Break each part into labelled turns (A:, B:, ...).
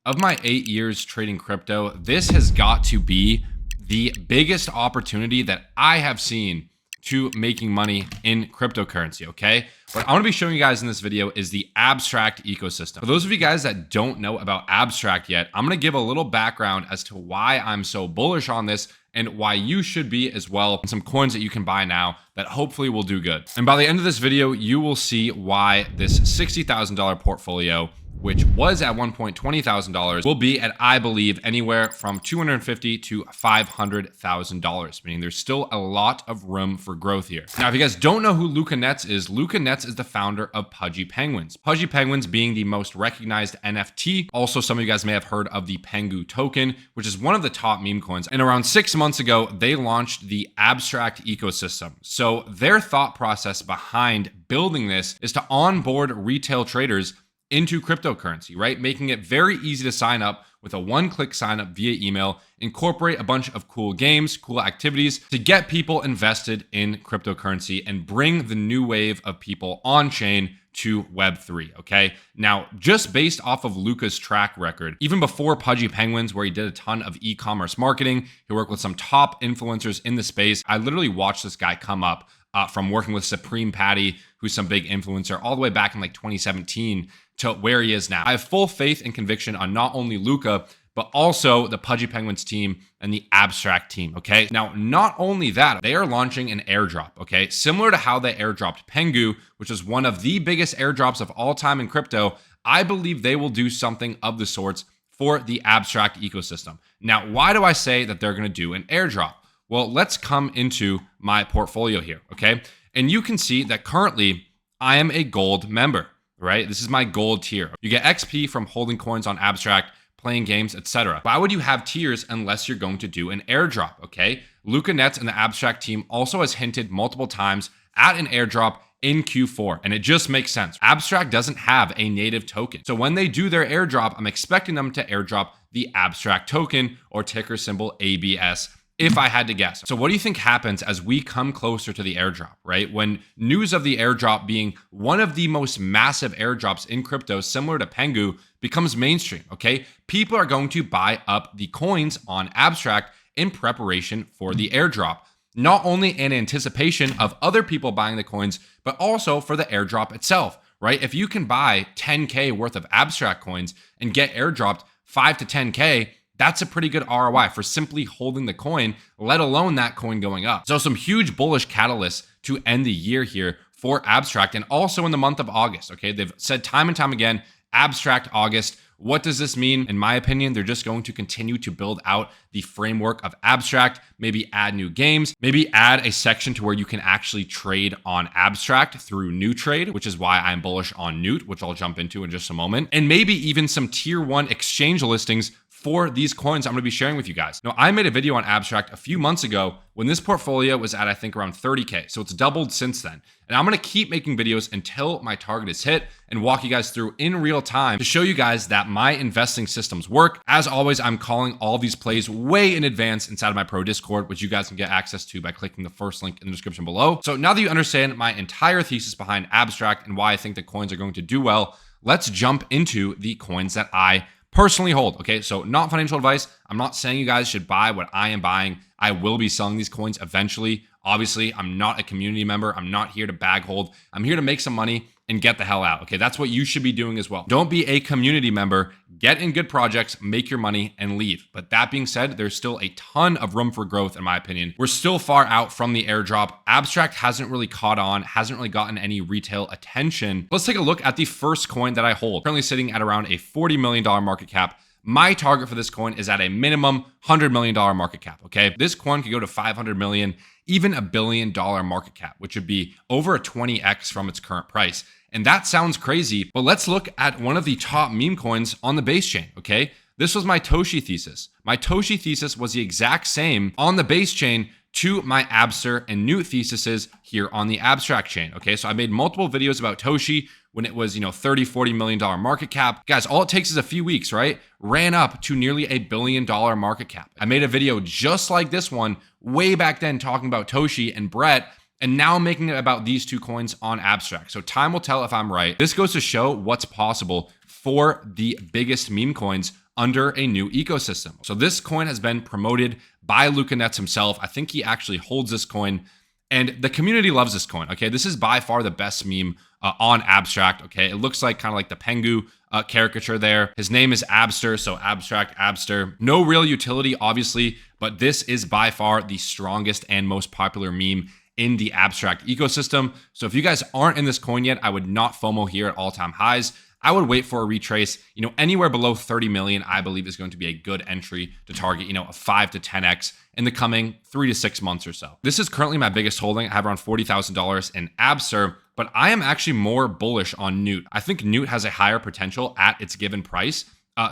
A: Of my 8 years trading crypto, this has got to be the biggest opportunity that I have seen to making money in cryptocurrency, okay? What I want to be showing you guys in this video is the Abstract ecosystem. For those of you guys that don't know about Abstract yet, I'm going to give a little background as to why I'm so bullish on this and why you should be as well, and some coins that you can buy now that hopefully will do good. And by the end of this video, you will see why this $60,000 portfolio, which was at one point $20,000, will be at, I believe, anywhere from $250,000 to $500,000, meaning there's still a lot of room for growth here. Now, if you guys don't know who Luca Netz is the founder of Pudgy Penguins. Pudgy Penguins being the most recognized NFT. Also, some of you guys may have heard of the Pengu token, which is one of the top meme coins. And around 6 months ago, they launched the Abstract ecosystem. So their thought process behind building this is to onboard retail traders into cryptocurrency, right? Making it very easy to sign up with a one-click sign up via email, incorporate a bunch of cool games, cool activities to get people invested in cryptocurrency and bring the new wave of people on chain to Web3, okay? Now, just based off of Luca's track record, even before Pudgy Penguins, where he did a ton of e-commerce marketing, he worked with some top influencers in the space. I literally watched this guy come up from working with Supreme Patty, who's some big influencer, all the way back in like 2017 to where he is now. I have full faith and conviction on not only Luca, but also the Pudgy Penguins team and the Abstract team, okay? Now, not only that, they are launching an airdrop, okay? Similar to how they airdropped Pengu, which is one of the biggest airdrops of all time in crypto. I believe they will do something of the sorts for the Abstract ecosystem. Now, why do I say that they're gonna do an airdrop? Well, let's come into my portfolio here, okay? And you can see that currently I am a gold member, right? This is my gold tier. You get XP from holding coins on Abstract, playing games, etc. Why would you have tiers unless you're going to do an airdrop, okay? Luca Netz and the Abstract team also has hinted multiple times at an airdrop in Q4, and it just makes sense. Abstract doesn't have a native token. So when they do their airdrop, I'm expecting them to airdrop the Abstract token or ticker symbol ABS, if I had to guess. So what do you think happens as we come closer to the airdrop, right? When news of the airdrop being one of the most massive airdrops in crypto, similar to Pengu, becomes mainstream, okay? People are going to buy up the coins on Abstract in preparation for the airdrop. Not only in anticipation of other people buying the coins, but also for the airdrop itself, right? If you can buy 10K worth of Abstract coins and get airdropped 5 to 10K, that's a pretty good ROI for simply holding the coin, let alone that coin going up. So some huge bullish catalysts to end the year here for Abstract, and also in the month of August, okay? They've said time and time again, Abstract August. What does this mean? In my opinion, they're just going to continue to build out the framework of Abstract, maybe add new games, maybe add a section to where you can actually trade on Abstract through Noot Trade, which is why I'm bullish on Noot, which I'll jump into in just a moment, and maybe even some tier 1 exchange listings for these coins I'm going to be sharing with you guys. Now, I made a video on Abstract a few months ago when this portfolio was at, I think, around 30K. So it's doubled since then. And I'm going to keep making videos until my target is hit and walk you guys through in real time to show you guys that my investing systems work. As always, I'm calling all these plays way in advance inside of my pro Discord, which you guys can get access to by clicking the first link in the description below. So now that you understand my entire thesis behind Abstract and why I think the coins are going to do well, let's jump into the coins that I personally hold, okay? So not financial advice. I'm not saying you guys should buy what I am buying. I will be selling these coins eventually. Obviously, I'm not a community member. I'm not here to bag hold. I'm here to make some money and get the hell out, okay? That's what you should be doing as well. Don't be a community member. Get in good projects, make your money, and leave. But that being said, there's still a ton of room for growth, in my opinion. We're still far out from the airdrop. Abstract hasn't really caught on, hasn't really gotten any retail attention. Let's take a look at the first coin that I hold. Currently sitting at around a $40 million market cap. My target for this coin is at a minimum $100 million market cap, okay? This coin could go to 500 million, even $1 billion market cap, which would be over a 20x from its current price. And that sounds crazy, but let's look at one of the top meme coins on the base chain, okay? This was my Toshi thesis. My Toshi thesis was the exact same on the base chain to my Abster and Noot theses here on the Abstract chain, okay? So I made multiple videos about Toshi when it was, $30-40 million market cap. Guys, all it takes is a few weeks, right? Ran up to nearly $1 billion market cap. I made a video just like this one way back then talking about Toshi and Brett, and now I'm making it about these two coins on Abstract. So time will tell if I'm right. This goes to show what's possible for the biggest meme coins under a new ecosystem. So this coin has been promoted by Luca Netz himself. I think he actually holds this coin, and the community loves this coin. Okay, this is by far the best meme on Abstract. Okay, it looks like kind of like the Pengu caricature there. His name is Abster, so Abstract Abster. No real utility, obviously, but this is by far the strongest and most popular meme in the Abstract ecosystem. So if you guys aren't in this coin yet, I would not FOMO here at all-time highs. I would wait for a retrace. Anywhere below 30 million, I believe is going to be a good entry to target, a 5 to 10x in the coming 3 to 6 months or so. This is currently my biggest holding. I have around $40,000 in Abster, but I am actually more bullish on Noot. I think Noot has a higher potential at its given price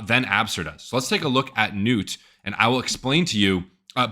A: than Abster does. So let's take a look at Noot, and I will explain to you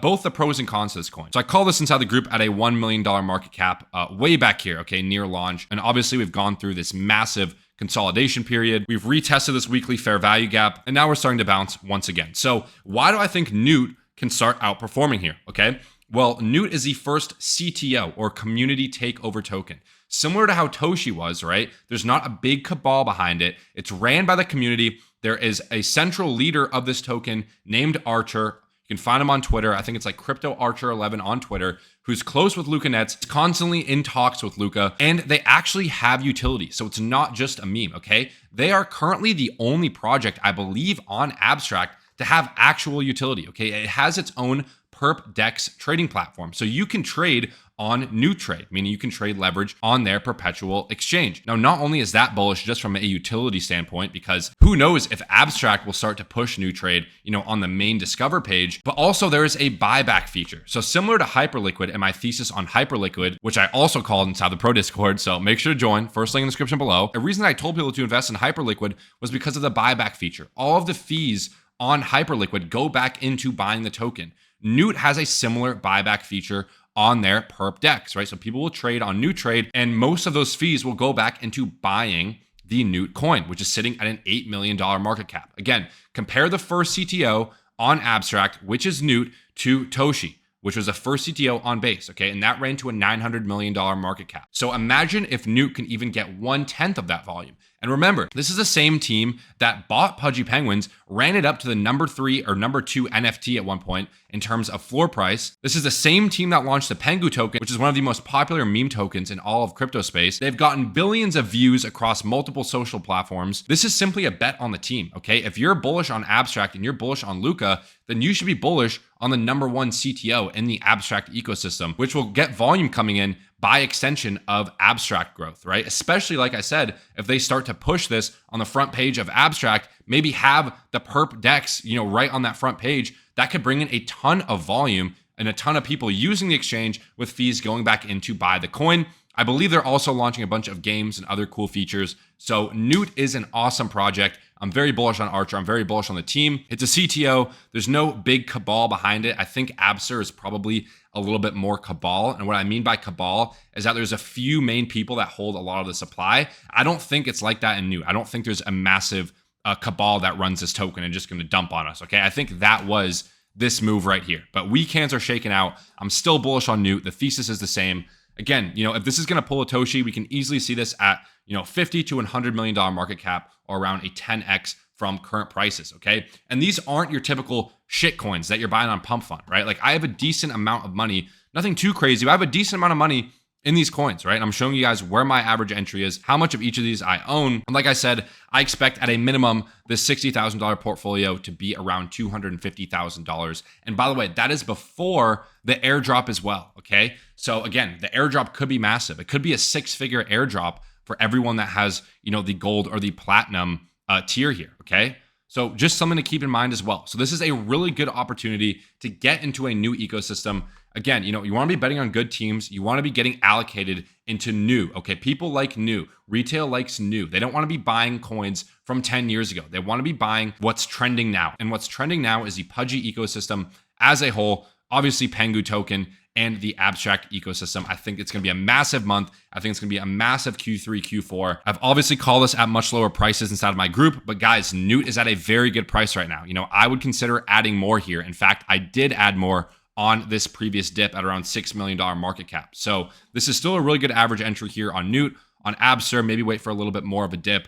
A: both the pros and cons of this coin. So I call this inside the group at a $1 million market cap way back here, okay, near launch. And obviously we've gone through this massive consolidation period. We've retested this weekly fair value gap, and now we're starting to bounce once again. So why do I think Noot can start outperforming here? Okay, well, Noot is the first CTO or community takeover token. Similar to how Toshi was, right? There's not a big cabal behind it. It's ran by the community. There is a central leader of this token named Archer. You can find him on Twitter. I think it's like Crypto Archer 11 on Twitter, who's close with Luca Netz, constantly in talks with Luca, and they actually have utility. So it's not just a meme, okay? They are currently the only project, I believe, on Abstract to have actual utility, okay? It has its own perp DEX trading platform. So you can trade on Noot Trade, meaning you can trade leverage on their perpetual exchange. Now, not only is that bullish just from a utility standpoint, because who knows if Abstract will start to push Noot Trade, on the main Discover page, but also there is a buyback feature. So similar to Hyperliquid and my thesis on Hyperliquid, which I also called inside the Pro Discord, so make sure to join, first link in the description below. The reason I told people to invest in Hyperliquid was because of the buyback feature. All of the fees on Hyperliquid go back into buying the token. Noot has a similar buyback feature on their perp DEX, right? So people will trade on Noot Trade, and most of those fees will go back into buying the Noot coin, which is sitting at an $8 million market cap. Again, compare the first CTO on Abstract, which is Noot, to Toshi, which was the first CTO on Base, okay? And that ran to a $900 million market cap. So imagine if Noot can even get 1/10 of that volume. And remember, this is the same team that bought Pudgy Penguins, ran it up to the number 3 or number 2 NFT at one point in terms of floor price. This is the same team that launched the Pengu token, which is one of the most popular meme tokens in all of crypto space. They've gotten billions of views across multiple social platforms. This is simply a bet on the team, okay? If you're bullish on Abstract and you're bullish on Luca, then you should be bullish on the number 1 CTO in the Abstract ecosystem, which will get volume coming in by extension of Abstract growth, right? Especially, like I said, if they start to push this on the front page of Abstract, maybe have the perp DEX, right on that front page, that could bring in a ton of volume and a ton of people using the exchange with fees going back in to buy the coin. I believe they're also launching a bunch of games and other cool features. So Noot is an awesome project. I'm very bullish on Archer. I'm very bullish on the team. It's a CTO. There's no big cabal behind it. I think Abster is probably a little bit more cabal. And what I mean by cabal is that there's a few main people that hold a lot of the supply. I don't think it's like that in Noot. I don't think there's a massive cabal that runs this token and just going to dump on us, okay? I think that was this move right here. But weak hands are shaken out. I'm still bullish on Noot. The thesis is the same. Again, if this is going to pull a Toshi, we can easily see this at, $50 to $100 million market cap, or around a 10x from current prices, okay? And these aren't your typical shit coins that you're buying on Pump Fund, right? Like, I have a decent amount of money, nothing too crazy, but I have a decent amount of money in these coins, right? And I'm showing you guys where my average entry is, how much of each of these I own. And like I said, I expect at a minimum this $60,000 portfolio to be around $250,000. And by the way, that is before the airdrop as well, okay? So again, the airdrop could be massive. It could be a 6-figure airdrop for everyone that has, the gold or the platinum tier here, okay? So just something to keep in mind as well. So this is a really good opportunity to get into a new ecosystem. Again, you want to be betting on good teams. You want to be getting allocated into new, okay? People like new. Retail likes new. They don't want to be buying coins from 10 years ago. They want to be buying what's trending now. And what's trending now is the Pudgy ecosystem as a whole, obviously Pengu token, and the Abstract ecosystem. I think it's going to be a massive month. I think it's going to be a massive Q3, Q4. I've obviously called this at much lower prices inside of my group, but guys, Noot is at a very good price right now. I would consider adding more here. In fact, I did add more on this previous dip at around $6 million market cap. So this is still a really good average entry here on Noot. On Abster, maybe wait for a little bit more of a dip.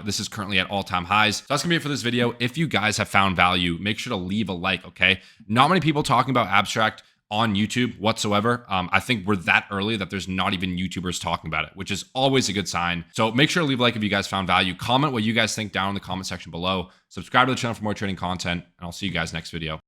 A: This is currently at all-time highs. So that's gonna be it for this video. If you guys have found value, make sure to leave a like, okay? Not many people talking about abstract on YouTube whatsoever. I think we're that early that there's not even YouTubers talking about it, which is always a good sign. So make sure to leave a like if you guys found value. Comment what you guys think down in the comment section below. Subscribe to the channel for more trading content, and I'll see you guys next video.